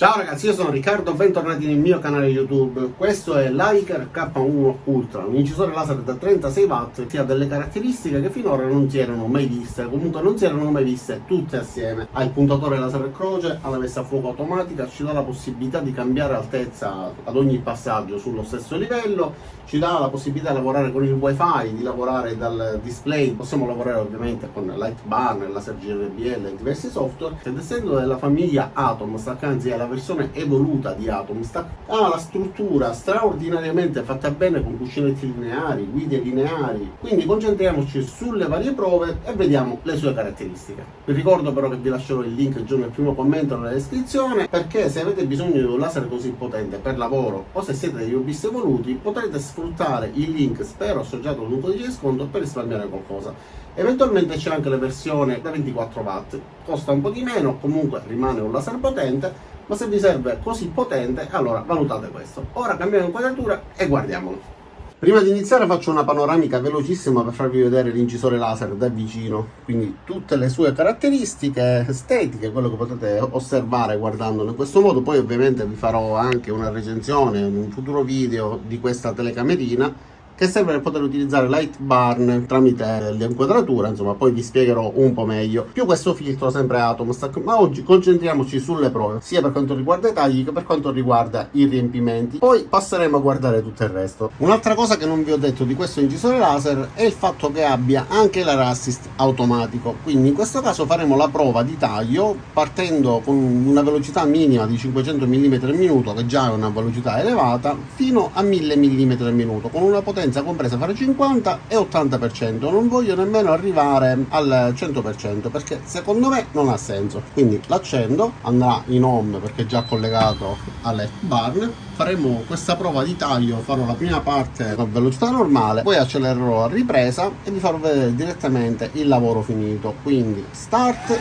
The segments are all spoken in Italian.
Ciao ragazzi, io sono Riccardo, bentornati nel mio canale YouTube. Questo è l'Hiker K1 Ultra, un incisore laser da 36 watt che ha delle caratteristiche che finora non si erano mai viste, comunque non si erano mai viste tutte assieme. Ha il puntatore laser croce, ha la messa a fuoco automatica, ci dà la possibilità di cambiare altezza ad ogni passaggio sullo stesso livello, ci dà la possibilità di lavorare con il wifi, di lavorare dal display, possiamo lavorare ovviamente con Lightburn, laser GRBL e diversi software, ed essendo della famiglia Atomstack, anzi è la versione evoluta di Atomstack, ha la struttura straordinariamente fatta bene con cuscinetti lineari, guide lineari, quindi concentriamoci sulle varie prove e vediamo le sue caratteristiche. Vi ricordo però che vi lascerò il link giù nel primo commento nella descrizione, perché se avete bisogno di un laser così potente per lavoro o se siete degli hobbisti evoluti potrete sfruttare il link, spero associato ad un codice di sconto, per risparmiare qualcosa. Eventualmente c'è anche la versione da 24 watt, costa un po' di meno, comunque rimane un laser potente, ma se vi serve così potente allora valutate questo. Ora cambiamo inquadratura e guardiamolo. Prima di iniziare faccio una panoramica velocissima per farvi vedere l'incisore laser da vicino, quindi tutte le sue caratteristiche estetiche, quello che potete osservare guardandolo in questo modo. Poi ovviamente vi farò anche una recensione in un futuro video di questa telecamerina, che serve per poter utilizzare Lightburn tramite l'inquadratura, insomma poi vi spiegherò un po' meglio. Più questo filtro sempre Atomstack, ma oggi concentriamoci sulle prove, sia per quanto riguarda i tagli che per quanto riguarda i riempimenti, poi passeremo a guardare tutto il resto. Un'altra cosa che non vi ho detto di questo incisore laser è il fatto che abbia anche l'Air Assist automatico, quindi in questo caso faremo la prova di taglio partendo con una velocità minima di 500 mm al minuto, che già è una velocità elevata, fino a 1000 mm al minuto, con una potenza compresa fra 50 e 80%. Non voglio nemmeno arrivare al 100% perché secondo me non ha senso. Quindi l'accendo, andrà in home perché è già collegato alle barn. Faremo questa prova di taglio, farò la prima parte con velocità normale, poi accelererò a ripresa e vi farò vedere direttamente il lavoro finito. Quindi start.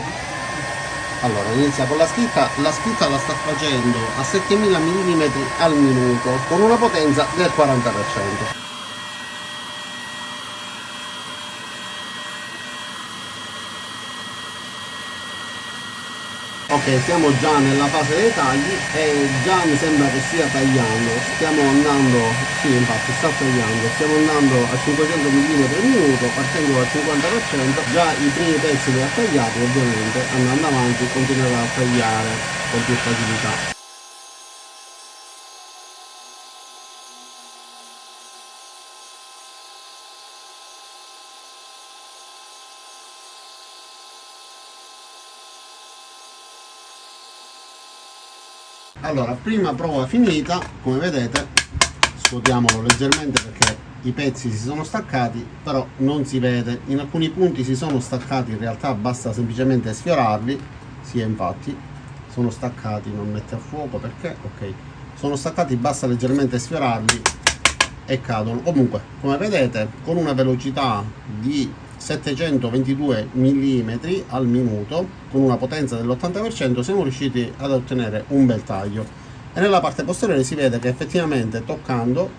Allora, inizia con la scritta la sta facendo a 7000 mm al minuto con una potenza del 40%. Ok, siamo già nella fase dei tagli e già mi sembra che stia tagliando, stiamo andando, sì infatti sta tagliando, stiamo andando a 500 mm al minuto, partendo dal 50%, già i primi pezzi li ha tagliati, ovviamente andando avanti continuerà a tagliare con più facilità. Allora, prima prova finita, come vedete, scuotiamolo leggermente perché i pezzi si sono staccati, però non si vede, in alcuni punti si sono staccati, in realtà basta semplicemente sfiorarli, sì infatti sono staccati, non mette a fuoco perché, ok, sono staccati, basta leggermente sfiorarli e cadono. Comunque, come vedete, con una velocità di 722 mm al minuto, con una potenza dell'80%, siamo riusciti ad ottenere un bel taglio. E nella parte posteriore si vede che effettivamente toccando,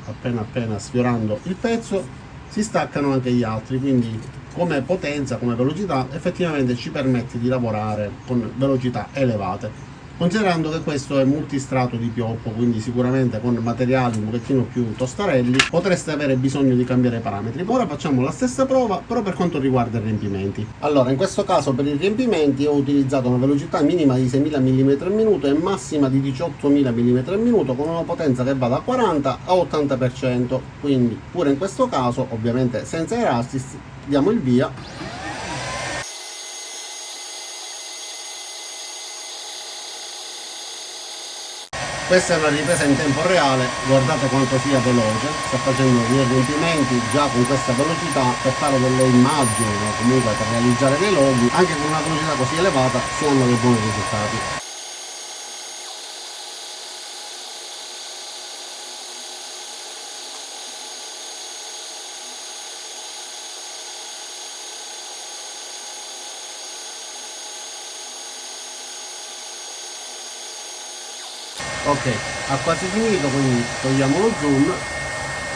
appena sfiorando il pezzo, si staccano anche gli altri, quindi come potenza, come velocità, effettivamente ci permette di lavorare con velocità elevate. Considerando che questo è multistrato di pioppo, quindi sicuramente con materiali un pochettino più tostarelli potreste avere bisogno di cambiare i parametri. Ora facciamo la stessa prova, però per quanto riguarda i riempimenti. Allora, in questo caso per i riempimenti ho utilizzato una velocità minima di 6000 mm al minuto e massima di 18000 mm al minuto, con una potenza che va da 40 a 80%. Quindi pure in questo caso, ovviamente senza Air Assist, diamo il via. Questa è una ripresa in tempo reale, guardate quanto sia veloce, sta facendo dei riempimenti già con questa velocità per fare delle immagini o comunque per realizzare dei loghi, anche con una velocità così elevata si hanno dei buoni risultati. Ok, ha quasi finito, quindi togliamo lo zoom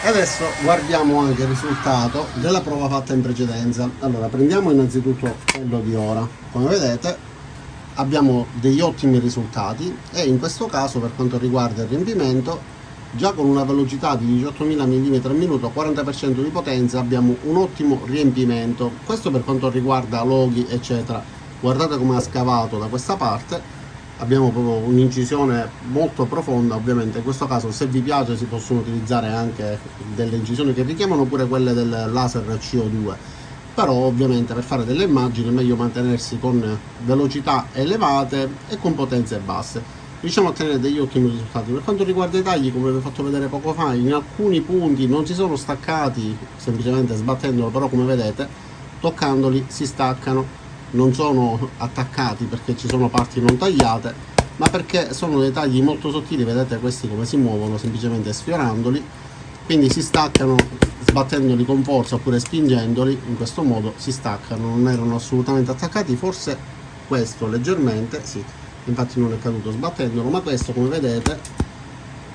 e adesso guardiamo anche il risultato della prova fatta in precedenza. Allora, prendiamo innanzitutto quello di ora. Come vedete abbiamo degli ottimi risultati, e in questo caso per quanto riguarda il riempimento, già con una velocità di 18.000 mm al minuto, 40% di potenza, abbiamo un ottimo riempimento. Questo per quanto riguarda loghi eccetera. Guardate come ha scavato da questa parte, abbiamo proprio un'incisione molto profonda. Ovviamente in questo caso, se vi piace, si possono utilizzare anche delle incisioni che richiamano pure quelle del laser CO2, però ovviamente per fare delle immagini è meglio mantenersi con velocità elevate e con potenze basse. Riusciamo a ottenere degli ottimi risultati. Per quanto riguarda i tagli, come vi ho fatto vedere poco fa, in alcuni punti non si sono staccati semplicemente sbattendolo, però come vedete, toccandoli si staccano, non sono attaccati perché ci sono parti non tagliate, ma perché sono dei tagli molto sottili. Vedete questi come si muovono semplicemente sfiorandoli, quindi si staccano sbattendoli con forza oppure spingendoli. In questo modo si staccano, non erano assolutamente attaccati, forse questo leggermente sì, infatti non è caduto sbattendolo, ma questo come vedete,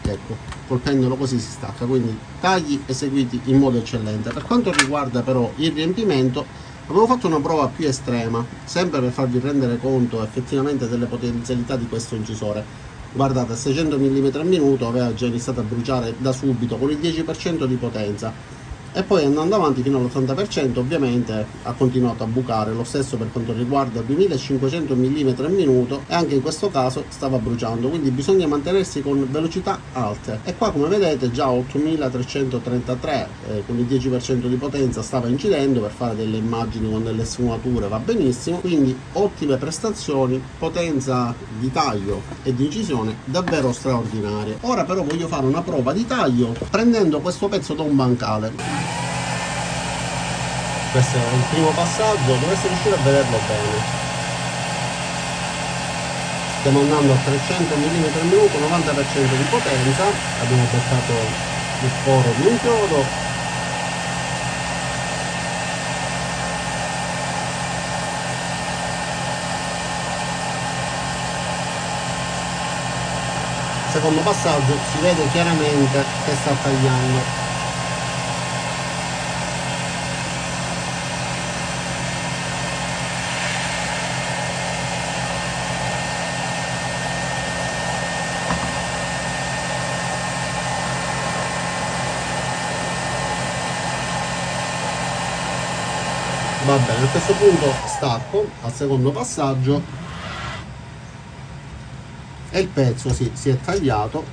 ecco, colpendolo così si stacca. Quindi tagli eseguiti in modo eccellente. Per quanto riguarda però il riempimento, avevo fatto una prova più estrema, sempre per farvi rendere conto effettivamente delle potenzialità di questo incisore. Guardate, a 600 mm al minuto aveva già iniziato a bruciare da subito con il 10% di potenza, e poi andando avanti fino all'80% ovviamente ha continuato a bucare. Lo stesso per quanto riguarda 2500 mm al minuto, e anche in questo caso stava bruciando. Quindi bisogna mantenersi con velocità alte, e qua come vedete già 8333 con il 10% di potenza stava incidendo. Per fare delle immagini con delle sfumature va benissimo, quindi ottime prestazioni, potenza di taglio e di incisione davvero straordinarie. Ora però voglio fare una prova di taglio prendendo questo pezzo da un bancale. Questo è il primo passaggio, dovreste riuscire a vederlo bene. Stiamo andando a 300 mm al minuto, 90% di potenza, abbiamo beccato il foro di un chiodo. Secondo passaggio si vede chiaramente che sta tagliando. Va bene, a questo punto stacco al secondo passaggio e il pezzo si è tagliato.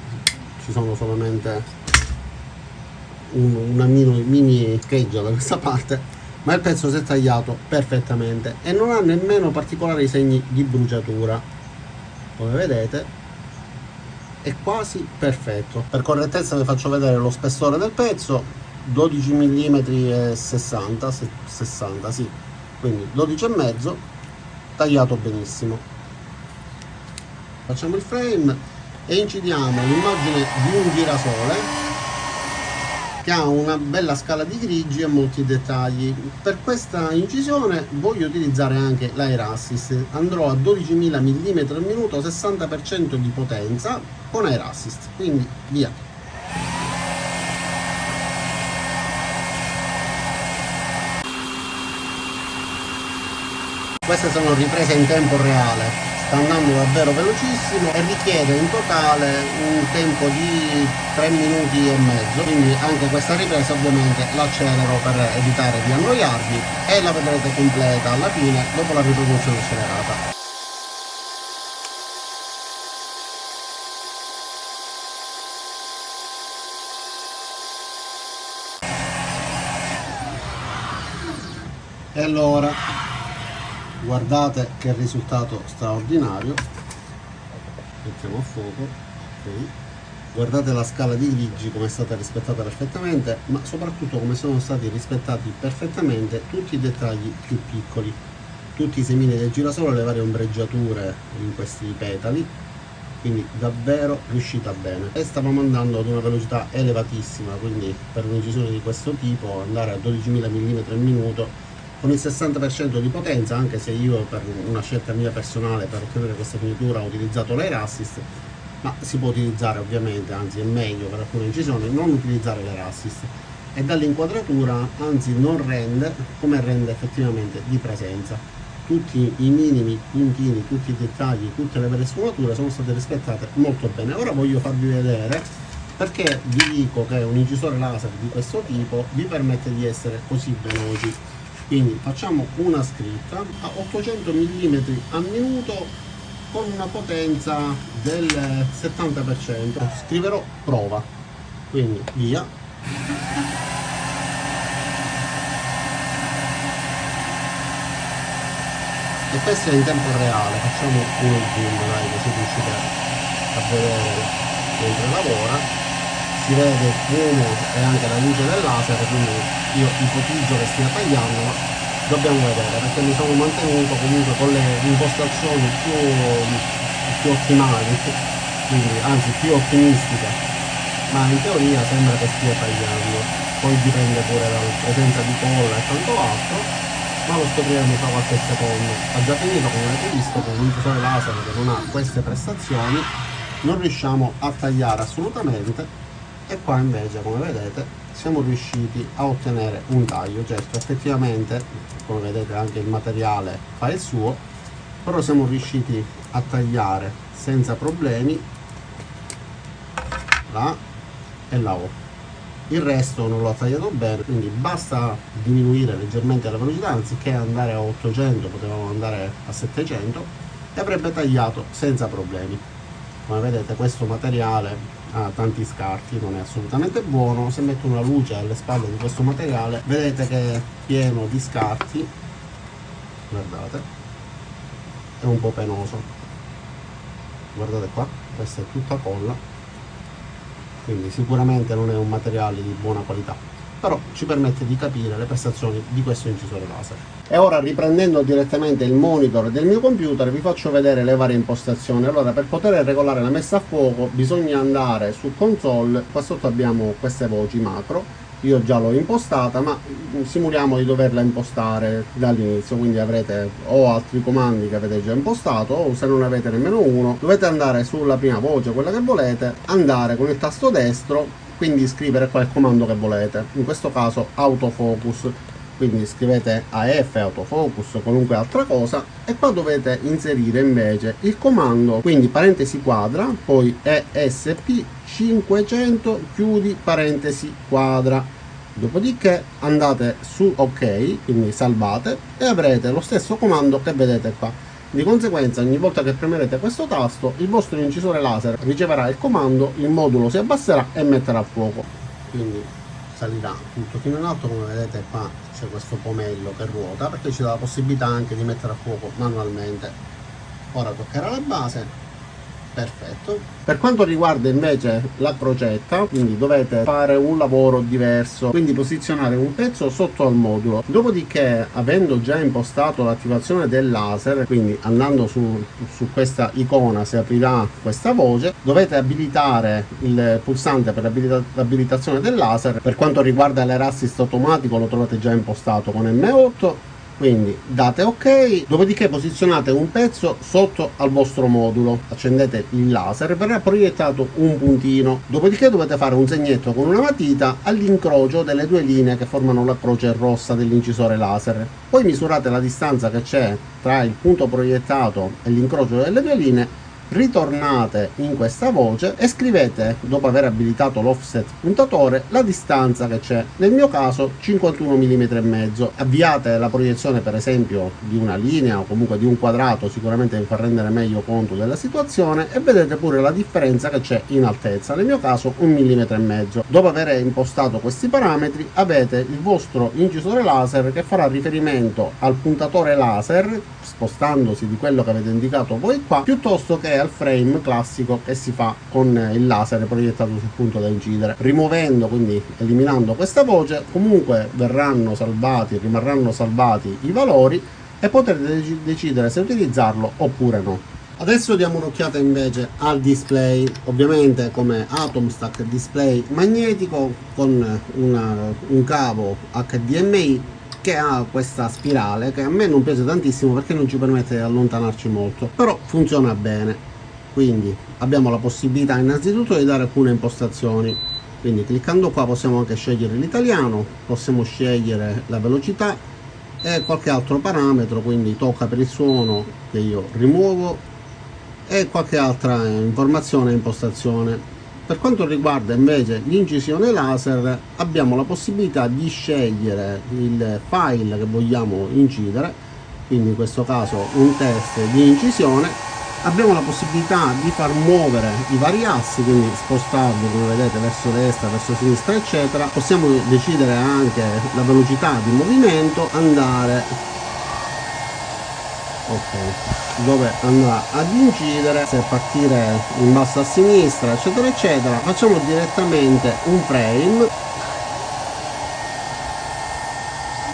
Ci sono solamente una mini scheggia da questa parte, ma il pezzo si è tagliato perfettamente e non ha nemmeno particolari segni di bruciatura. Come vedete è quasi perfetto. Per correttezza vi faccio vedere lo spessore del pezzo: 12 mm e 60 sì, quindi 12,5, tagliato benissimo. Facciamo il frame e incidiamo l'immagine di un girasole che ha una bella scala di grigi e molti dettagli. Per questa incisione voglio utilizzare anche l'Air Assist. Andrò a 12.000 mm al minuto, 60% di potenza con Air Assist, quindi via. Queste sono riprese in tempo reale, sta andando davvero velocissimo e richiede in totale un tempo di 3 minuti e mezzo, quindi anche questa ripresa ovviamente l'accelero per evitare di annoiarvi, e la vedrete completa alla fine dopo la riproduzione accelerata. E allora guardate che risultato straordinario. Mettiamo a fuoco, okay. Guardate la scala di grigi come è stata rispettata perfettamente, ma soprattutto come sono stati rispettati perfettamente tutti i dettagli più piccoli, tutti i semini del girasole, le varie ombreggiature in questi petali, quindi davvero riuscita bene. E stavamo andando ad una velocità elevatissima, quindi per un'incisione di questo tipo andare a 12.000 mm al minuto con il 60% di potenza, anche se io per una scelta mia personale per ottenere questa finitura ho utilizzato l'Air Assist, ma si può utilizzare ovviamente, anzi è meglio per alcune incisioni non utilizzare l'Air Assist, e dall'inquadratura anzi non rende come rende effettivamente di presenza. tutti i minimi puntini, tutti i dettagli, tutte le varie sfumature sono state rispettate molto bene. Ora voglio farvi vedere perché vi dico che un incisore laser di questo tipo vi permette di essere così veloci. Quindi facciamo una scritta a 800 mm al minuto con una potenza del 70%. Scriverò prova, quindi via. E questo è in tempo reale, facciamo uno zoom, dai, così riuscite a vedere mentre lavora. Si vede il fumo e anche la luce del laser, quindi io ipotizzo che stia tagliando, ma dobbiamo vedere, perché mi sono mantenuto comunque con le impostazioni più ottimali, quindi anzi più ottimistiche, ma in teoria sembra che stia tagliando. Poi dipende pure dalla presenza di colla e tanto altro, ma lo scopriremo tra qualche secondo. Ha già finito, come avete visto, con un incisore laser che non ha queste prestazioni non riusciamo a tagliare assolutamente, e qua invece, come vedete, siamo riusciti a ottenere un taglio. Certo, effettivamente, come vedete, anche il materiale fa il suo, però siamo riusciti a tagliare senza problemi la e la O. Il resto non l'ho tagliato bene, quindi basta diminuire leggermente la velocità, anziché andare a 800 potevamo andare a 700 e avrebbe tagliato senza problemi. Come vedete, questo materiale ha tanti scarti, non è assolutamente buono. Se metto una luce alle spalle di questo materiale vedete che è pieno di scarti, guardate, è un po' penoso, guardate qua, questa è tutta colla, quindi sicuramente non è un materiale di buona qualità, però ci permette di capire le prestazioni di questo incisore laser. E ora, riprendendo direttamente il monitor del mio computer, vi faccio vedere le varie impostazioni. Allora, per poter regolare la messa a fuoco bisogna andare su console. Qua sotto abbiamo queste voci macro, io già l'ho impostata, ma simuliamo di doverla impostare dall'inizio, quindi avrete o altri comandi che avete già impostato, o se non avete nemmeno uno dovete andare sulla prima voce, quella che volete, andare con il tasto destro, quindi scrivere qua il comando che volete, in questo caso autofocus, quindi scrivete AF, autofocus, qualunque altra cosa, e qua dovete inserire invece il comando, quindi parentesi quadra, poi ESP 500 chiudi parentesi quadra, dopodiché andate su ok, quindi salvate, e avrete lo stesso comando che vedete qua. Di conseguenza, ogni volta che premerete questo tasto, il vostro incisore laser riceverà il comando, il modulo si abbasserà e metterà a fuoco, quindi salirà tutto fino in alto. Come vedete qua c'è questo pomello che ruota, perché ci dà la possibilità anche di mettere a fuoco manualmente. Ora toccherà la base. Perfetto. Per quanto riguarda invece la crocetta, quindi dovete fare un lavoro diverso, quindi posizionare un pezzo sotto al modulo, dopodiché, avendo già impostato l'attivazione del laser, quindi andando su questa icona si aprirà questa voce, dovete abilitare il pulsante per l'abilitazione del laser. Per quanto riguarda l'erassist automatico lo trovate già impostato con M8, quindi date ok, dopodiché posizionate un pezzo sotto al vostro modulo, accendete il laser, verrà proiettato un puntino, dopodiché dovete fare un segnetto con una matita all'incrocio delle due linee che formano la croce rossa dell'incisore laser, poi misurate la distanza che c'è tra il punto proiettato e l'incrocio delle due linee, ritornate in questa voce e scrivete, dopo aver abilitato l'offset puntatore, la distanza che c'è, nel mio caso 51 mm e mezzo. Avviate la proiezione per esempio di una linea o comunque di un quadrato, sicuramente vi fa rendere meglio conto della situazione, e vedete pure la differenza che c'è in altezza, nel mio caso 1 mm e mezzo. Dopo aver impostato questi parametri avete il vostro incisore laser che farà riferimento al puntatore laser, spostandosi di quello che avete indicato voi qua, piuttosto che al frame classico che si fa con il laser proiettato sul punto da incidere. Rimuovendo, quindi eliminando questa voce, comunque rimarranno salvati i valori e potrete decidere se utilizzarlo oppure no. Adesso diamo un'occhiata invece al display, ovviamente come Atomstack display magnetico con un cavo HDMI che ha questa spirale che a me non piace tantissimo perché non ci permette di allontanarci molto, però funziona bene. Quindi abbiamo la possibilità innanzitutto di dare alcune impostazioni, quindi cliccando qua possiamo anche scegliere l'italiano, possiamo scegliere la velocità, e qualche altro parametro, quindi tocca per il suono che io rimuovo e qualche altra informazione e impostazione. Per quanto riguarda invece l'incisione laser, abbiamo la possibilità di scegliere il file che vogliamo incidere, quindi in questo caso un test di incisione. Abbiamo la possibilità di far muovere i vari assi, quindi spostarli come vedete verso destra, verso sinistra eccetera. Possiamo decidere anche la velocità di movimento, andare dove andrà ad incidere, se partire in basso a sinistra eccetera eccetera. Facciamo direttamente un frame,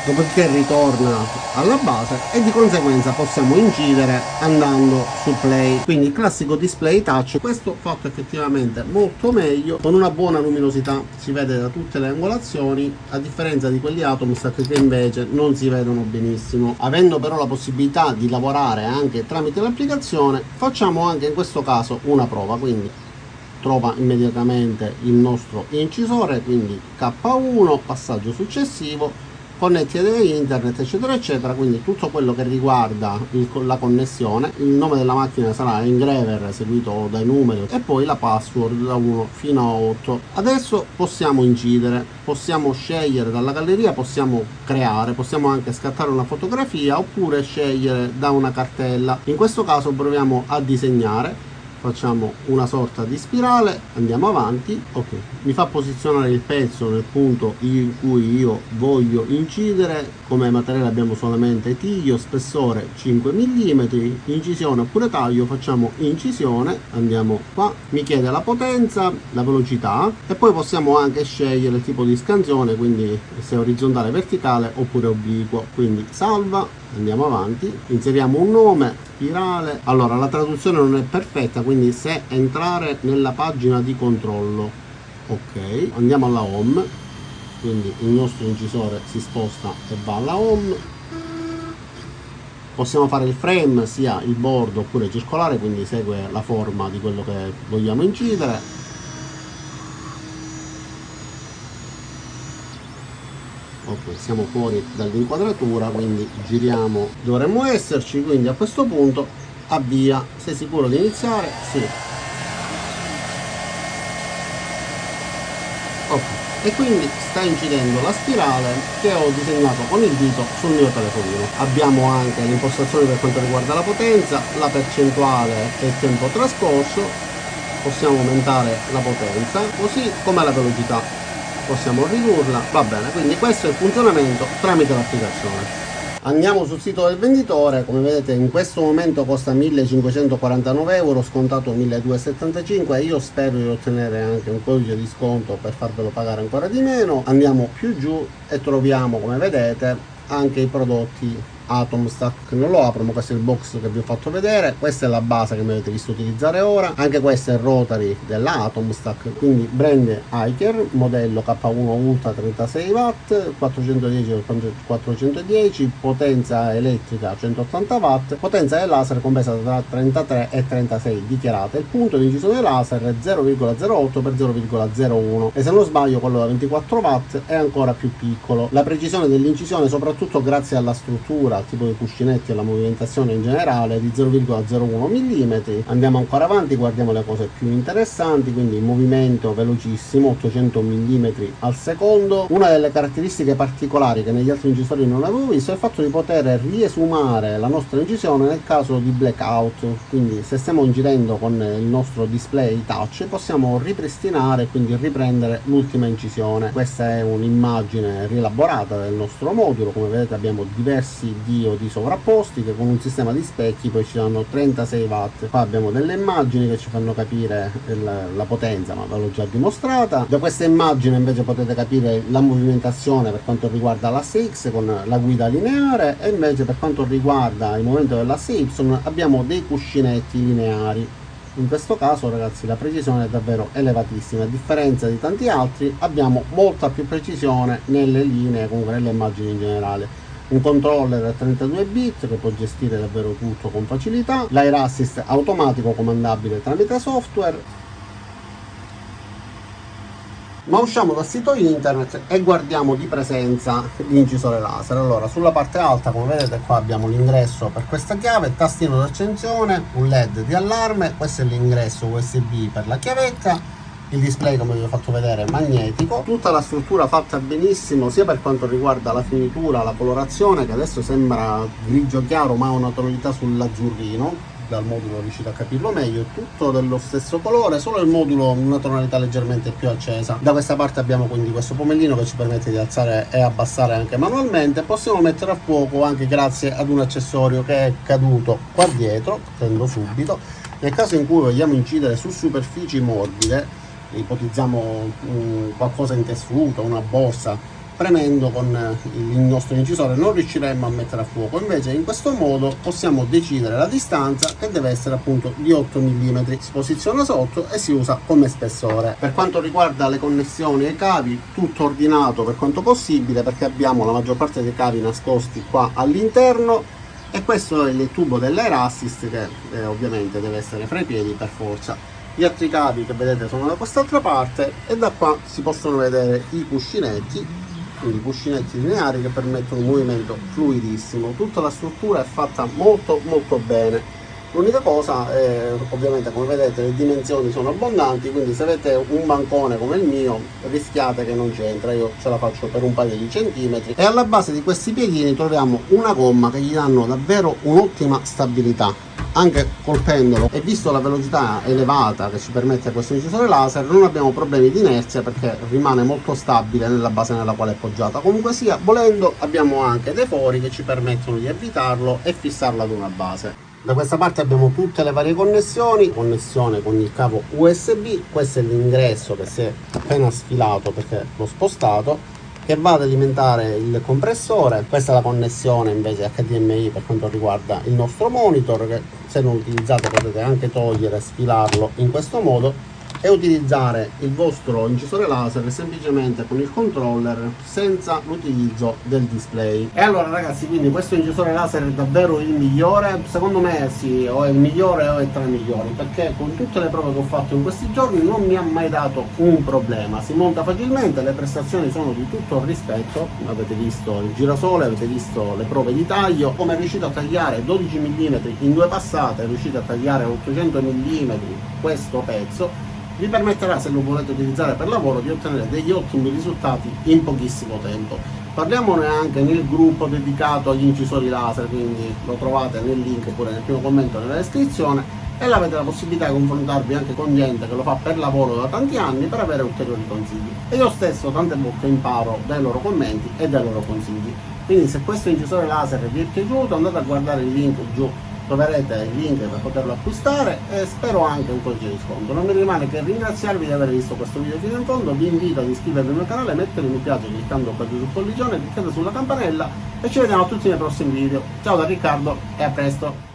dopodiché ritorna alla base e di conseguenza possiamo incidere andando su play. Quindi il classico display touch. Questo fatto effettivamente molto meglio, con una buona luminosità, si vede da tutte le angolazioni, a differenza di quelli Atomstack che invece non si vedono benissimo. Avendo però la possibilità di lavorare anche tramite l'applicazione, facciamo anche in questo caso una prova. Quindi trova immediatamente il nostro incisore, quindi K1, passaggio successivo, connetti ad internet eccetera eccetera, quindi tutto quello che riguarda la connessione. Il nome della macchina sarà engraver seguito dai numeri e poi la password da 1 fino a 8. Adesso possiamo incidere, possiamo scegliere dalla galleria, possiamo creare, possiamo anche scattare una fotografia oppure scegliere da una cartella. In questo caso proviamo a disegnare, facciamo una sorta di spirale, andiamo avanti. Ok, mi fa posizionare il pezzo nel punto in cui io voglio incidere. Come materiale abbiamo solamente tiglio, spessore 5 mm, incisione oppure taglio. Facciamo incisione, andiamo qua, mi chiede la potenza, la velocità e poi possiamo anche scegliere il tipo di scansione, quindi se orizzontale, verticale oppure obliquo. Quindi salva, andiamo avanti, inseriamo un nome, spirale. Allora la traduzione non è perfetta, quindi se entrare nella pagina di controllo, ok, andiamo alla home, quindi il nostro incisore si sposta e va alla home. Possiamo fare il frame sia il bordo oppure circolare, quindi segue la forma di quello che vogliamo incidere. Ok, siamo fuori dall'inquadratura, quindi giriamo, dovremmo esserci. Quindi a questo punto avvia. Sei sicuro di iniziare? Sì. Ok, e quindi sta incidendo la spirale che ho disegnato con il dito sul mio telefonino. Abbiamo anche le impostazioni per quanto riguarda la potenza, la percentuale e il tempo trascorso. Possiamo aumentare la potenza così come la velocità, possiamo ridurla, va bene. Quindi questo è il funzionamento tramite l'applicazione. Andiamo sul sito del venditore, come vedete in questo momento costa 1549 euro, scontato 1275. Io spero di ottenere anche un codice di sconto per farvelo pagare ancora di meno. Andiamo più giù e troviamo, come vedete, anche i prodotti Atomstack. Non lo apro, ma questo è il box che vi ho fatto vedere. Questa è la base che mi avete visto utilizzare ora. Anche questo è il rotary della Atomstack, quindi brand Hiker, modello K1 Ultra 36 watt, 410, potenza elettrica 180 watt, potenza del laser compresa tra 33 e 36 dichiarate. Il punto di incisione laser è 0,08 x 0,01 e se non sbaglio quello da 24 watt è ancora più piccolo. La precisione dell'incisione, soprattutto grazie alla struttura, al tipo di cuscinetti e alla movimentazione in generale, di 0,01 mm. Andiamo ancora avanti, guardiamo le cose più interessanti. Quindi il movimento velocissimo, 800 mm al secondo. Una delle caratteristiche particolari che negli altri incisori non avevo visto è il fatto di poter riesumare la nostra incisione nel caso di blackout. Quindi se stiamo incidendo con il nostro display touch possiamo ripristinare, quindi riprendere l'ultima incisione. Questa è un'immagine rielaborata del nostro modulo. Come vedete abbiamo diversi diodi sovrapposti che con un sistema di specchi poi ci danno 36 watt. Qua abbiamo delle immagini che ci fanno capire la potenza, ma ve l'ho già dimostrata. Da questa immagine invece potete capire la movimentazione per quanto riguarda l'asse X con la guida lineare, e invece per quanto riguarda il movimento dell'asse Y abbiamo dei cuscinetti lineari. In questo caso ragazzi la precisione è davvero elevatissima, a differenza di tanti altri abbiamo molta più precisione nelle linee, comunque nelle immagini in generale. Un controller a 32 bit che può gestire davvero tutto con facilità, l'air assist automatico comandabile tramite software. Ma usciamo dal sito internet e guardiamo di presenza l'incisore laser. Allora, sulla parte alta, come vedete, qua abbiamo l'ingresso per questa chiave, tastino d'accensione, un LED di allarme, questo è l'ingresso USB per la chiavetta, il display, come vi ho fatto vedere, è magnetico, tutta la struttura fatta benissimo sia per quanto riguarda la finitura, la colorazione, che adesso sembra grigio chiaro ma ha una tonalità sull'azzurrino. Dal modulo riuscite a capirlo meglio, è tutto dello stesso colore, solo il modulo una tonalità leggermente più accesa. Da questa parte abbiamo quindi questo pomellino che ci permette di alzare e abbassare anche manualmente. Possiamo mettere a fuoco anche grazie ad un accessorio che è caduto qua dietro, prendo subito. Nel caso in cui vogliamo incidere su superfici morbide, ipotizziamo qualcosa in tessuto, una borsa, premendo con il nostro incisore non riusciremmo a mettere a fuoco. Invece in questo modo possiamo decidere la distanza, che deve essere appunto di 8 mm, si posiziona sotto e si usa come spessore. Per quanto riguarda le connessioni ai cavi, tutto ordinato per quanto possibile, perché abbiamo la maggior parte dei cavi nascosti qua all'interno, e questo è il tubo dell'Air Assist che ovviamente deve essere fra i piedi per forza. Gli altri cavi che vedete sono da quest'altra parte, e da qua si possono vedere i cuscinetti, quindi cuscinetti lineari che permettono un movimento fluidissimo. Tutta la struttura è fatta molto bene. L'unica cosa è, ovviamente, come vedete, le dimensioni sono abbondanti, quindi se avete un bancone come il mio rischiate che non c'entra. Io ce la faccio per un paio di centimetri. E alla base di questi piedini troviamo una gomma che gli danno davvero un'ottima stabilità. Anche colpendolo, e visto la velocità elevata che ci permette questo incisore laser, non abbiamo problemi di inerzia perché rimane molto stabile nella base nella quale è appoggiata. Comunque sia, volendo, abbiamo anche dei fori che ci permettono di evitarlo e fissarlo ad una base. Da questa parte abbiamo tutte le varie connessioni, connessione con il cavo USB, questo è l'ingresso che si è appena sfilato perché l'ho spostato, che va ad alimentare il compressore. Questa è la connessione invece HDMI per quanto riguarda il nostro monitor, che se non utilizzate potete anche togliere e sfilarlo in questo modo, e utilizzare il vostro incisore laser semplicemente con il controller senza l'utilizzo del display. E allora ragazzi, quindi questo incisore laser è davvero il migliore? Secondo me sì, o è il migliore o è tra i migliori, perché con tutte le prove che ho fatto in questi giorni non mi ha mai dato un problema. Si monta facilmente, le prestazioni sono di tutto rispetto, avete visto il girasole, avete visto le prove di taglio, come è riuscito a tagliare 12 mm in due passate, è riuscito a tagliare 800 mm questo pezzo. Vi permetterà, se lo volete utilizzare per lavoro, di ottenere degli ottimi risultati in pochissimo tempo. Parliamone anche nel gruppo dedicato agli incisori laser, quindi lo trovate nel link pure nel primo commento nella descrizione, e avete la possibilità di confrontarvi anche con gente che lo fa per lavoro da tanti anni per avere ulteriori consigli. E io stesso tante volte imparo dai loro commenti e dai loro consigli. Quindi se questo incisore laser vi è piaciuto, andate a guardare il link giù, troverete il link per poterlo acquistare, e spero anche un codice di sconto. Non mi rimane che ringraziarvi di aver visto questo video fino in fondo. Vi invito ad iscrivervi al mio canale, mettere mi piace cliccando qua giù sul pollicione, cliccate sulla campanella e ci vediamo tutti nei prossimi video. Ciao da Riccardo e a presto!